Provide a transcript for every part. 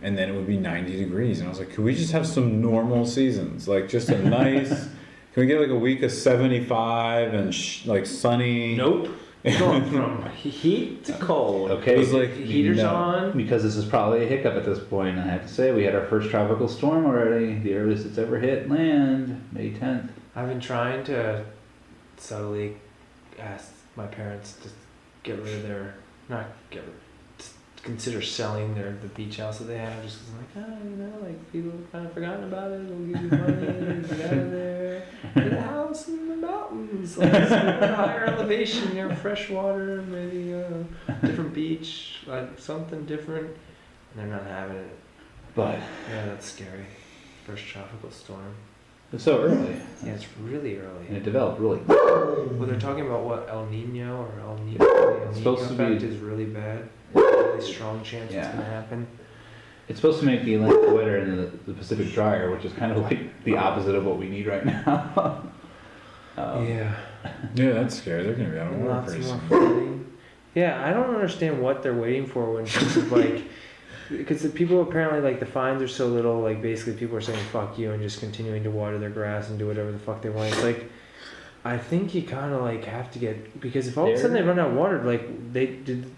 and then it would be 90 degrees. And I was like, could we just have some normal seasons? Like just a nice, can we get like a week of 75 and like sunny? Nope. Going from heat to cold. Okay. It was like, Heaters on. Because this is probably a hiccup at this point. I have to say, we had our first tropical storm already. The earliest it's ever hit land, May 10th. I've been trying to subtly ask my parents to get rid of their, not get rid, to consider selling the beach house that they have, just because I'm like, you know, like people have kind of forgotten about it, they'll give you money, get out of there, get a house in the mountains, like somewhere higher elevation near fresh water, maybe a different beach, like something different, and they're not having it. But Yeah, that's scary. First tropical storm. it's so early. Yeah, it's really early. And it developed really. Well, they're talking about what, El Nino or El Nino. The El Nino supposed to be- effect is really bad. Really strong chance Yeah. it's going to happen. It's supposed to make the Atlantic wetter and the Pacific drier, which is kind of like the opposite of what we need right now. Yeah. yeah, that's scary. They're going to be out of water Lots pretty more soon. flooding. Yeah, I don't understand what they're waiting for when people like, because the people apparently like the fines are so little. Like basically, people are saying "fuck you" and just continuing to water their grass and do whatever the fuck they want. It's like, I think you kind of like have to get, because if all of a sudden they run out of water, like they did.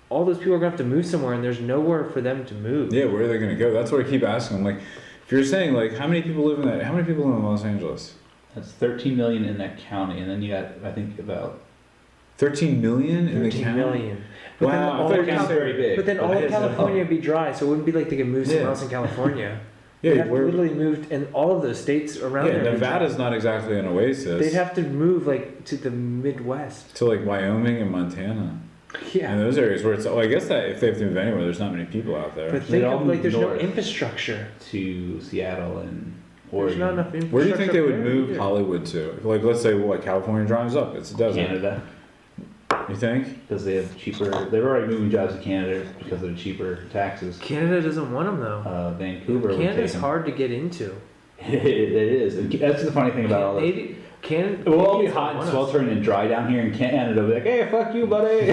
All those people are gonna have to move somewhere, and there's nowhere for them to move. Yeah, where are they going to go? That's what I keep asking. I'm like, if you're saying like, how many people live in that? How many people live in Los Angeles? That's 13 million in that county, and then you got, I think, about 13 million in the 13 county? million. But Wow, then I all thought of you were Cal- very big. But then all of California would be dry, so it wouldn't be like they could move somewhere Yeah. else in California. Yeah, They'd have to we're, literally move, and all of those states around yeah, there. would be Nevada's dry. not exactly an oasis. They'd have to move like to the Midwest. to like Wyoming and Montana. Yeah. And those areas where it's, well, I guess that if they have to move anywhere, there's not many people out there. But They'd think all of like move there's no north. infrastructure. to Seattle and There's Oregon, not enough infrastructure. Where do you think they would there move either. Hollywood to? Like, let's say, what, California drives up, it's a desert. Canada, You think? because they have cheaper. They're already moving jobs to Canada because of the cheaper taxes. Canada doesn't want them though. Vancouver would Canada's take 'em. hard to get into. It is. And that's the funny thing about all this. Canada. It will all be Canadians hot don't and want us. sweltering and dry down here in Canada. They'll be like, "Hey, fuck you, buddy."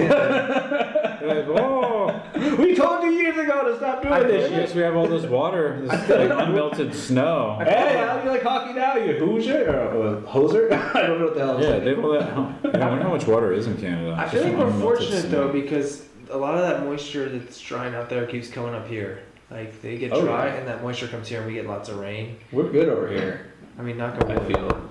Like, oh, We told you years ago to stop doing this yes, shit. we have all this water, this like, unmelted snow. Hey, how do you like hockey now? You Hoosier or hoser? I don't know what the hell. Yeah, they have all that. I wonder how much water is in Canada. I feel Just like we're unmelted fortunate snow. though, because a lot of that moisture that's drying out there keeps coming up here. Like they get Oh, dry yeah. and that moisture comes here and we get lots of rain. We're good over here. I mean, not going I feel.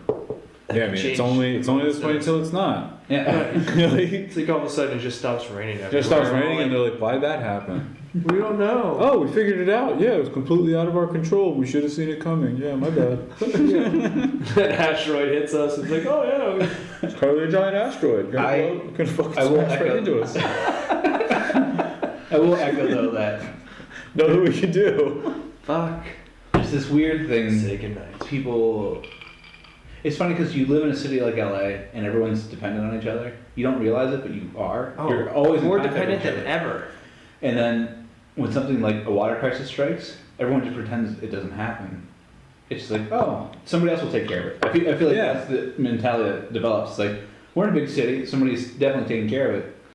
Yeah, I mean, Change. it's only this way until it's not. Yeah. It's like all of a sudden it just stops raining. It just stops everywhere. raining and they're like, why'd that happen? We don't know. Oh, we figured it out. Yeah, it was completely out of our control. We should have seen it coming. Yeah, my bad. That asteroid hits us. It's like, oh yeah. It's probably a giant asteroid. Gonna fucking I will smash right echo- into us. I will echo though that Know what we can do. Fuck. there's this weird thing. Say goodnight. People. It's funny because you live in a city like LA and everyone's dependent on each other. You don't realize it, but you are. Oh, You're always in more contact with dependent each than other. ever. And then when something like a water crisis strikes, everyone just pretends it doesn't happen. It's just like, oh, somebody else will take care of it. I feel like Yeah. that's the mentality that develops. It's like, we're in a big city, somebody's definitely taking care of it.